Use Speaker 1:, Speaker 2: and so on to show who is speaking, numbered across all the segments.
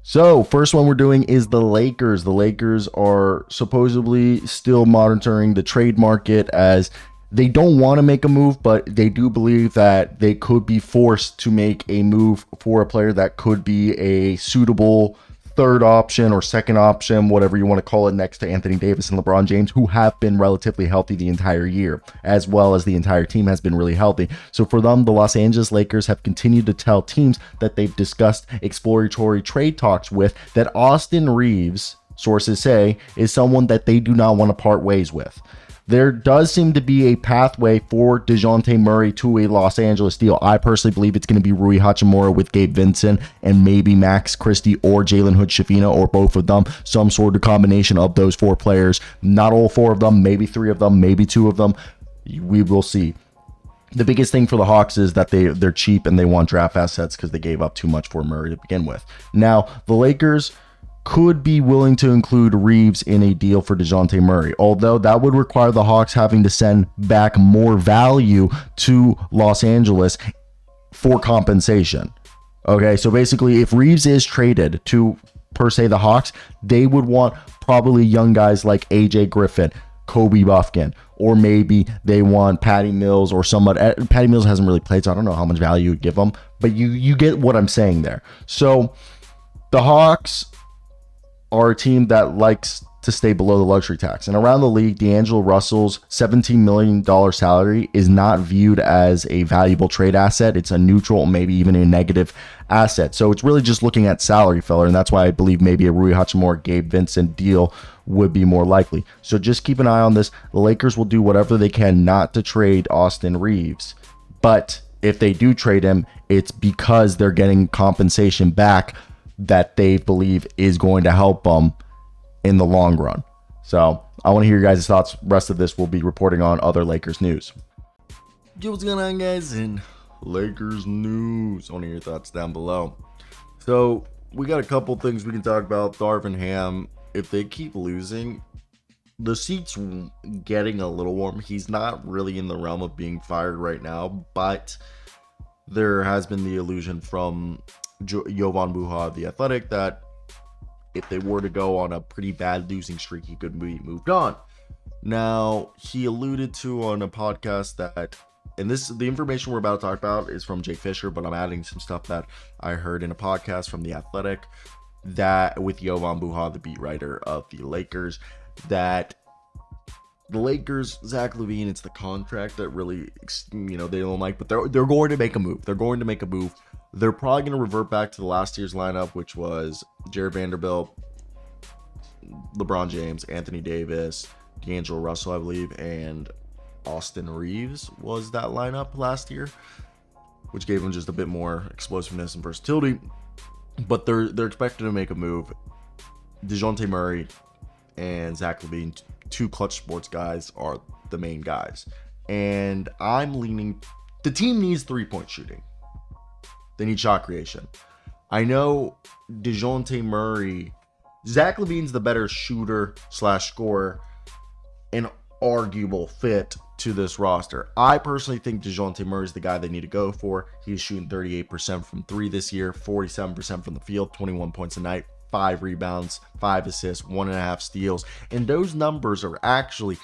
Speaker 1: So, first one we're doing is the Lakers. The Lakers are supposedly still monitoring the trade market as they don't want to make a move, but they do believe that they could be forced to make a move for a player that could be a suitable third option or second option, whatever you want to call it, next to Anthony Davis and LeBron James, who have been relatively healthy the entire year, as well as the entire team has been really healthy. So for them, the Los Angeles Lakers have continued to tell teams that they've discussed exploratory trade talks with that Austin Reaves, sources say, is someone that they do not want to part ways with. There does seem to be a pathway for DeJounte Murray to a Los Angeles deal. I personally believe it's going to be Rui Hachimura with Gabe Vincent and maybe Max Christie or Jalen Hood-Schifino or both of them. Some sort of combination of those four players. Not all four of them, maybe three of them, maybe two of them. We will see. The biggest thing for the Hawks is that they're cheap and they want draft assets because they gave up too much for Murray to begin with. Now, the Lakers could be willing to include Reaves in a deal for DeJounte Murray, although that would require the Hawks having to send back more value to Los Angeles for compensation. Okay, so basically, if Reaves is traded to, per se, the Hawks, they would want probably young guys like AJ Griffin, Kobe Buffkin, or maybe they want Patty Mills or somebody. Patty Mills hasn't really played, so I don't know how much value you would give them, but you get what I'm saying there. So the Hawks are a team that likes to stay below the luxury tax. And around the league, D'Angelo Russell's $17 million salary is not viewed as a valuable trade asset. It's a neutral, maybe even a negative asset. So it's really just looking at salary filler. And that's why I believe maybe a Rui Hachimura, Gabe Vincent deal would be more likely. So just keep an eye on this. The Lakers will do whatever they can not to trade Austin Reaves. But if they do trade him, it's because they're getting compensation back that they believe is going to help them in the long run. So I want to hear your guys' thoughts. Rest of this will be reporting on other Lakers news. Yo, what's going on, guys? In Lakers news, I want to hear your thoughts down below. So we got a couple things we can talk about. Darvin Ham, if they keep losing, the seat's getting a little warm. He's not really in the realm of being fired right now, but there has been the illusion from Jovan Buha of The Athletic that if they were to go on a pretty bad losing streak, he could be moved on. Now, he alluded to on a podcast that, and the information we're about to talk about is from Jake Fisher, but I'm adding some stuff that I heard in a podcast from The Athletic, that with Jovan Buha, the beat writer of the Lakers, that the Lakers, Zach LaVine, it's the contract that really, they don't like, but they're going to make a move. They're going to make a move. They're probably going to revert back to the last year's lineup, which was Jared Vanderbilt, LeBron James, Anthony Davis, D'Angelo Russell, I believe, and Austin Reaves was that lineup last year, which gave them just a bit more explosiveness and versatility. But they're expected to make a move. DeJounte Murray and Zach LaVine, two Clutch Sports guys, are the main guys. And I'm leaning, the team needs three-point shooting. They need shot creation. I know DeJounte Murray, Zach LaVine's the better shooter / scorer, an arguable fit to this roster. I personally think DeJounte Murray is the guy they need to go for. He's shooting 38% from three this year, 47% from the field, 21 points a night, 5 rebounds, 5 assists, 1.5 steals. And those numbers are actually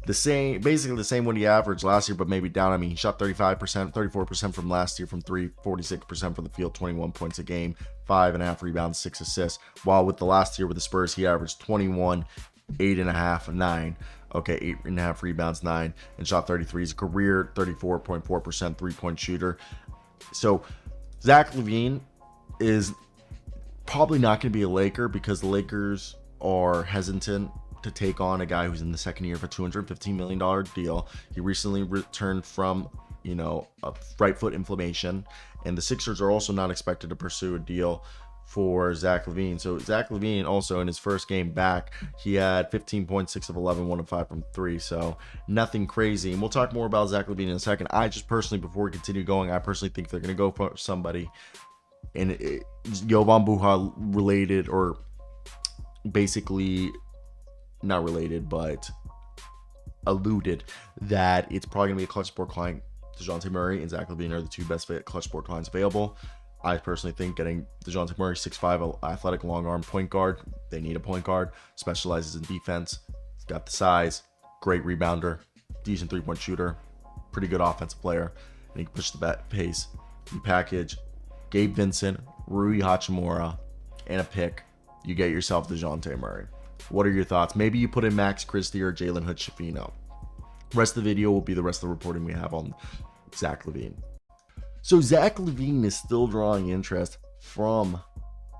Speaker 1: the same, basically the same what he averaged last year, but maybe down. I mean, he shot 35%, 34% from last year from three, 46% from the field, 21 points a game, 5.5 rebounds, 6 assists. While with the last year with the Spurs, he averaged 21, 8.5, 9. Okay, 8.5 rebounds, 9, and shot 33. He's a career 34.4% three-point shooter. So Zach LaVine is probably not going to be a Laker because the Lakers are hesitant to take on a guy who's in the second year of a $215 million deal. He recently returned from, a right foot inflammation, and the Sixers are also not expected to pursue a deal for Zach LaVine. So Zach LaVine also in his first game back, he had 15.6 of 11, 1 of 5 from 3. So nothing crazy. And we'll talk more about Zach LaVine in a second. I just personally, before we continue going, I personally think they're going to go for somebody, and Jovan Buha related, or basically not related, but alluded that it's probably going to be a Clutch Sport client. DeJounte Murray and Zach LaVine are the two best fit Clutch Sport clients available. I personally think getting DeJounte Murray, 6'5", athletic long arm point guard. They need a point guard, specializes in defense. He's got the size, great rebounder, decent 3-point shooter, pretty good offensive player, and he can push the pace. You package Gabe Vincent, Rui Hachimura, and a pick, you get yourself DeJounte Murray. What are your thoughts? Maybe you put in Max Christie or Jalen Hood-Schifino. Rest of the video will be the rest of the reporting we have on Zach LaVine. So Zach LaVine is still drawing interest from,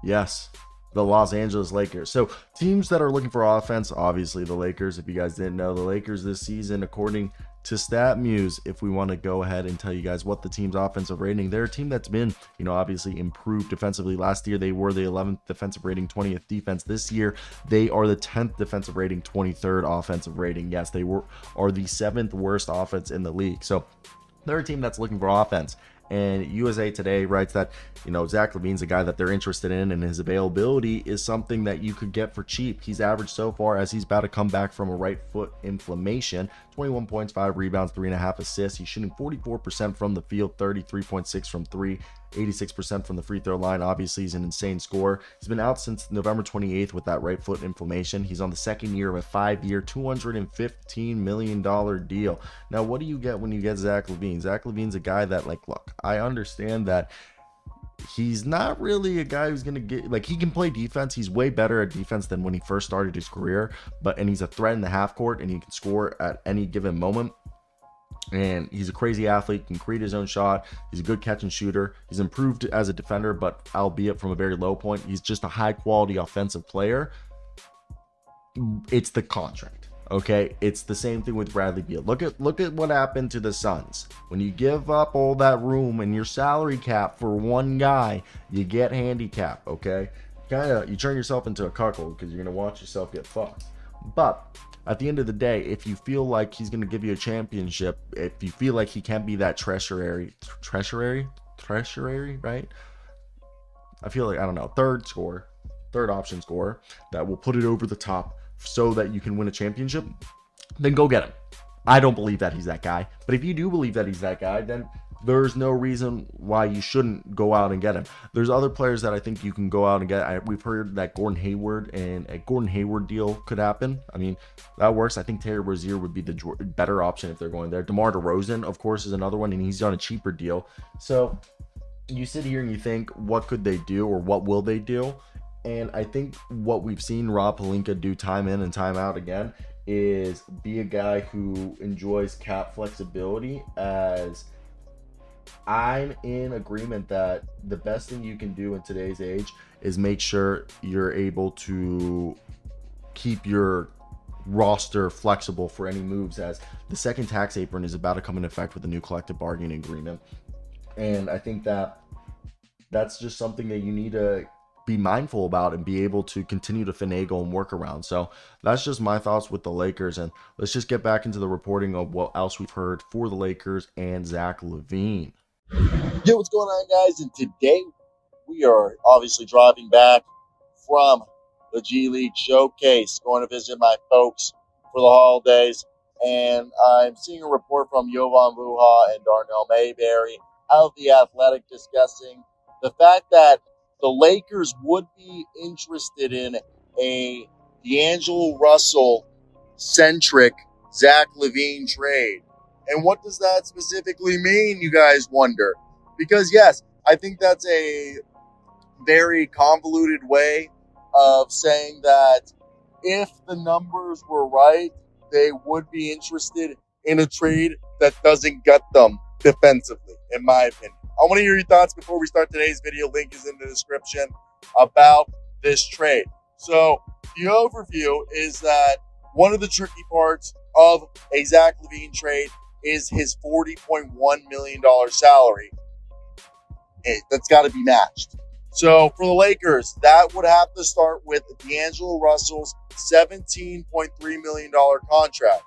Speaker 1: yes, the Los Angeles Lakers. So teams that are looking for offense, obviously the Lakers. If you guys didn't know, the Lakers this season, according to StatMuse, if we want to go ahead and tell you guys what the team's offensive rating, they're a team that's been, obviously improved defensively. Last year, they were the 11th defensive rating, 20th defense. This year, they are the 10th defensive rating, 23rd offensive rating. Yes, they are the 7th worst offense in the league. So they're a team that's looking for offense. And USA Today writes that, Zach LaVine's a guy that they're interested in, and his availability is something that you could get for cheap. He's averaged so far, as he's about to come back from a right foot inflammation, 21 points, 5 rebounds, 3.5 assists. He's shooting 44% from the field, 33.6 from 3, 86% from the free throw line. Obviously, he's an insane scorer. He's been out since November 28th with that right foot inflammation. He's on the second year of a 5-year, $215 million deal. Now, what do you get when you get Zach LaVine? Zach LaVine's a guy that, look, I understand that he's not really a guy who's going to get, he can play defense. He's way better at defense than when he first started his career, and he's a threat in the half court, and he can score at any given moment. And he's a crazy athlete, can create his own shot. He's a good catch and shooter. He's improved as a defender, but albeit from a very low point. He's just a high quality offensive player. It's the contract. Okay, it's the same thing with Bradley Beal. Look at what happened to the Suns. When you give up all that room and your salary cap for one guy, you get handicap. Okay, you turn yourself into a cuckold because you're gonna watch yourself get fucked. But at the end of the day, if you feel like he's gonna give you a championship, if you feel like he can be that treasury, right? I feel like, I don't know, third option scorer that will put it over the top so that you can win a championship, then go get him. I don't believe that he's that guy, but if you do believe that he's that guy, then there's no reason why you shouldn't go out and get him. There's other players that I think you can go out and get. We've heard that Gordon Hayward and a Gordon Hayward deal could happen. I mean, that works. I think Terry Rozier would be the better option if they're going there. DeMar DeRozan, of course, is another one, and he's on a cheaper deal. So you sit here and you think, what could they do, or what will they do? And I think what we've seen Rob Pelinka do time in and time out again is be a guy who enjoys cap flexibility. As I'm in agreement that the best thing you can do in today's age is make sure you're able to keep your roster flexible for any moves, as the second tax apron is about to come into effect with the new collective bargaining agreement. And I think that that's just something that you need to be mindful about and be able to continue to finagle and work around. So that's just my thoughts with the Lakers, and let's just get back into the reporting of what else we've heard for the Lakers and Zach LaVine.
Speaker 2: Yo, what's going on, guys? And today we are obviously driving back from the G League Showcase, going to visit my folks for the holidays, and I'm seeing a report from Jovan Luja and Darnell Mayberry of The Athletic discussing the fact that the Lakers would be interested in a D'Angelo Russell-centric Zach LaVine trade. And what does that specifically mean, you guys wonder? Because, yes, I think that's a very convoluted way of saying that if the numbers were right, they would be interested in a trade that doesn't gut them defensively, in my opinion. I want to hear your thoughts before we start today's video. Link is in the description about this trade. So the overview is that one of the tricky parts of a Zach LaVine trade is his $40.1 million salary. That's got to be matched. So for the Lakers, that would have to start with D'Angelo Russell's $17.3 million contract.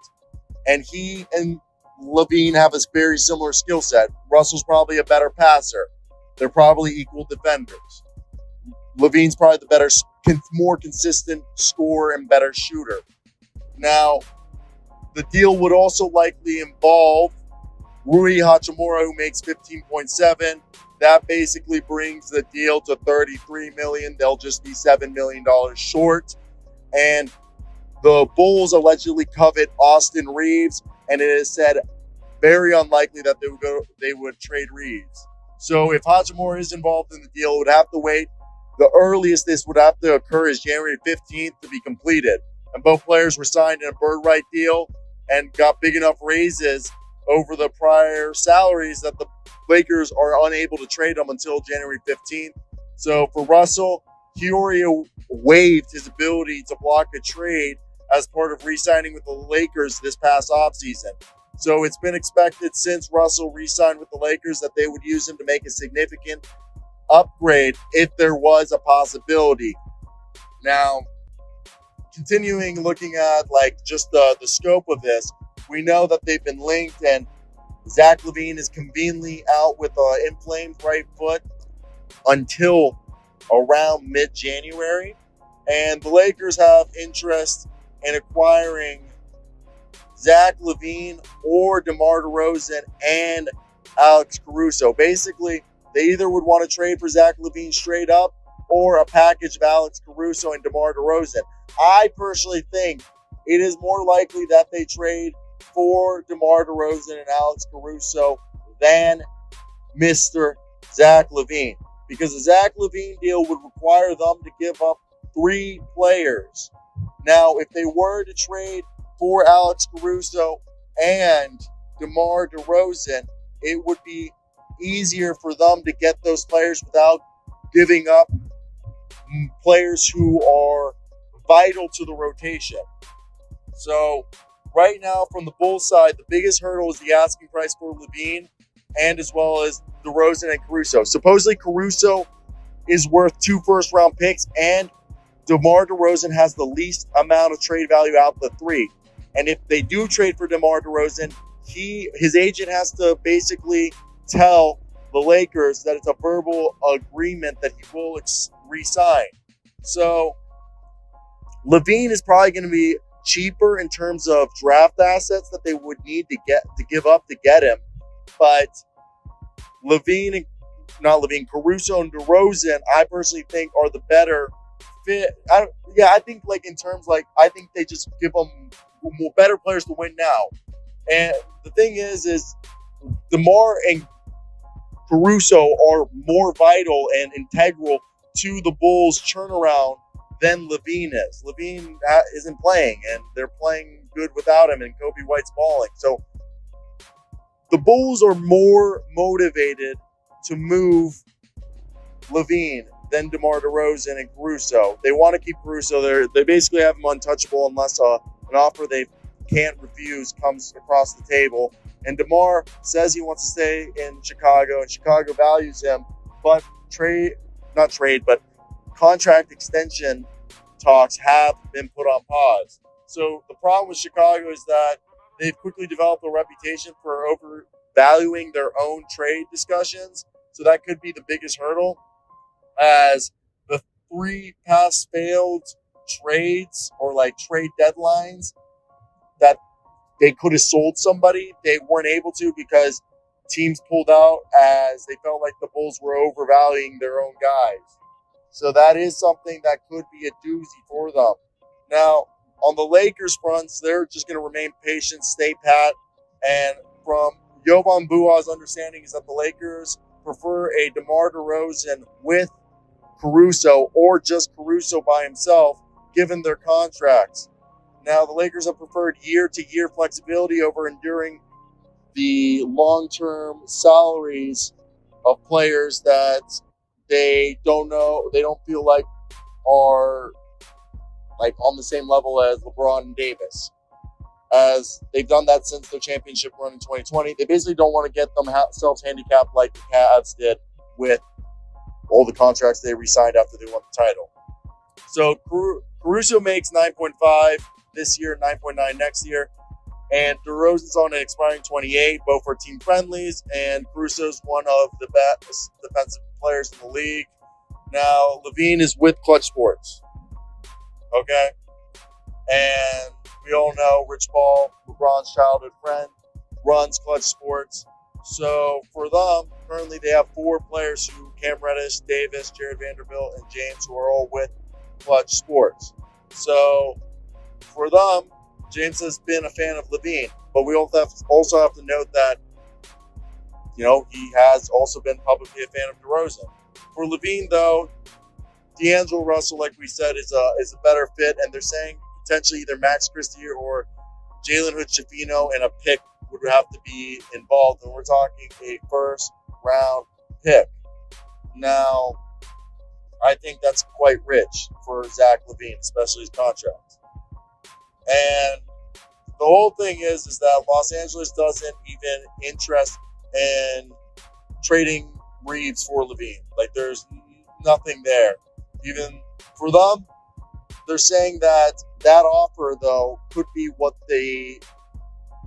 Speaker 2: And he and LaVine have a very similar skill set. Russell's probably a better passer. They're probably equal defenders. LaVine's probably the better, more consistent scorer and better shooter. Now, the deal would also likely involve Rui Hachimura, who makes 15.7. That basically brings the deal to $33 million. They'll just be $7 million short. And the Bulls allegedly covet Austin Reaves, and it is said very unlikely that they would trade Reaves. So if Hachimura is involved in the deal, it would have to wait. The earliest this would have to occur is January 15th to be completed. And both players were signed in a bird right deal and got big enough raises over the prior salaries that the Lakers are unable to trade them until January 15th. So for Russell, he already waived his ability to block a trade as part of re-signing with the Lakers this past offseason. So it's been expected since Russell re-signed with the Lakers that they would use him to make a significant upgrade if there was a possibility. Now, continuing looking at just the scope of this, we know that they've been linked, and Zach LaVine is conveniently out with an inflamed right foot until around mid-January. And the Lakers have interest in acquiring Zach LaVine or DeMar DeRozan and Alex Caruso. Basically, they either would want to trade for Zach LaVine straight up or a package of Alex Caruso and DeMar DeRozan. I personally think it is more likely that they trade for DeMar DeRozan and Alex Caruso than Mr. Zach LaVine, because the Zach LaVine deal would require them to give up 3 players. Now, if they were to trade for Alex Caruso and DeMar DeRozan, it would be easier for them to get those players without giving up players who are vital to the rotation. So right now, from the Bulls side, the biggest hurdle is the asking price for LaVine and as well as DeRozan and Caruso. Supposedly Caruso is worth 2 first-round picks, and DeMar DeRozan has the least amount of trade value out of the 3. And if they do trade for DeMar DeRozan, his agent has to basically tell the Lakers that it's a verbal agreement that he will re-sign. So LaVine is probably going to be cheaper in terms of draft assets that they would need to give up to get him. But Caruso and DeRozan, I personally think are the better fit. I think in terms I think they just give them more better players to win now. And the thing is DeMar and Caruso are more vital and integral to the Bulls' turnaround than LaVine is. LaVine isn't playing, and they're playing good without him, and Kobe White's balling. So the Bulls are more motivated to move LaVine than DeMar DeRozan and Caruso. They want to keep Caruso. They basically have him untouchable unless an offer they can't refuse comes across the table. And DeMar says he wants to stay in Chicago, and Chicago values him, but contract extension talks have been put on pause. So the problem with Chicago is that they've quickly developed a reputation for overvaluing their own trade discussions. So that could be the biggest hurdle, as the 3 past failed trades or trade deadlines that they could have sold somebody, they weren't able to because teams pulled out as they felt like the Bulls were overvaluing their own guys. So that is something that could be a doozy for them. Now, on the Lakers fronts, they're just going to remain patient, stay pat. And from Jovan Bua's understanding is that the Lakers prefer a DeMar DeRozan with Caruso or just Caruso by himself, given their contracts. Now, the Lakers have preferred year-to-year flexibility over enduring the long-term salaries of players that they don't feel like are on the same level as LeBron and Davis, as they've done that since their championship run in 2020. They basically don't want to get themselves handicapped like the Cavs did with all the contracts they re-signed after they won the title. So Caruso makes 9.5 this year, 9.9 next year, and DeRozan's on an expiring 28. Both are team friendlies, and Caruso's one of the best defensive players in the league. Now, LaVine is with Clutch Sports. Okay? And we all know Rich Paul, LeBron's childhood friend, runs Clutch Sports. So for them, currently they have 4 players who Cam Reddish, Davis, Jared Vanderbilt, and James, who are all with Clutch Sports. So for them, James has been a fan of Levine, but we also have to note that he has also been publicly a fan of DeRozan. For Levine, though, D'Angelo Russell, like we said, is a better fit, and they're saying potentially either Max Christie or Jalen Hood-Schifino and a pick would have to be involved, and we're talking a first-round pick. Now, I think that's quite rich for Zach LaVine, especially his contract. And the whole thing is that Los Angeles doesn't even interest in trading Reaves for LaVine. Like, there's nothing there. Even for them, they're saying that offer, though, could be what the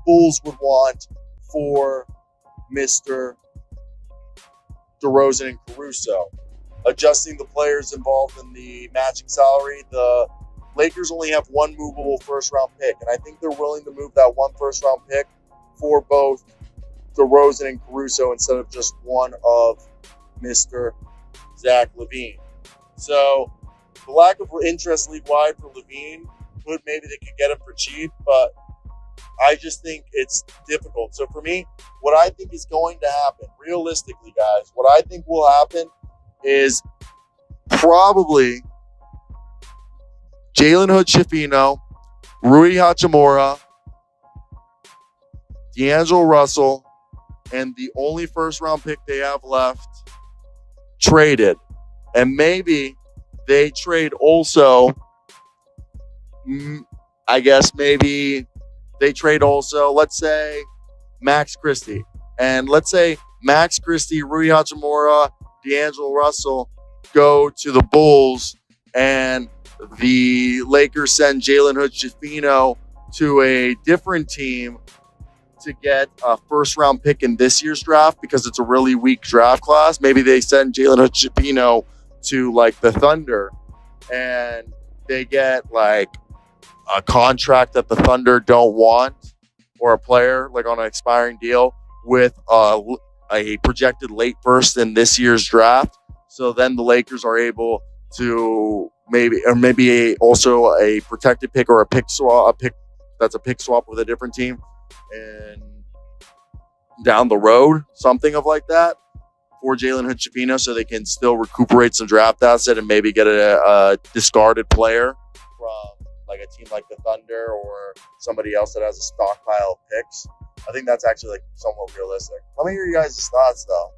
Speaker 2: Bulls would want for Mr. DeRozan and Caruso. Adjusting the players involved in the matching salary, the Lakers only have one movable first-round pick, and I think they're willing to move that one first-round pick for both DeRozan and Caruso instead of just one of Mr. Zach LaVine. So the lack of interest league-wide for LaVine, maybe they could get him for cheap, but I just think it's difficult. So for me, what I think is going to happen, realistically, guys, what I think will happen is probably Jalen Hood-Schifino, Rui Hachimura, D'Angelo Russell, and the only first-round pick they have left traded. And maybe they trade also, I guess maybe they trade also, let's say, Max Christie. And let's say Max Christie, Rui Hachimura, D'Angelo Russell go to the Bulls, and the Lakers send Jalen Hood-Schifino to a different team to get a first-round pick in this year's draft because it's a really weak draft class. Maybe they send Jalen Hood-Schifino to, like, the Thunder, and they get, like, a contract that the Thunder don't want, or a player, like, on an expiring deal with a projected late first in this year's draft. So then the Lakers are able to maybe also a protected pick or a pick swap with a different team, and down the road, something of like that for Jalen Hood-Schifino, so they can still recuperate some draft asset and maybe get a discarded player from like a team like the Thunder or somebody else that has a stockpile of picks. I think that's actually like somewhat realistic. Let me hear you guys' thoughts though.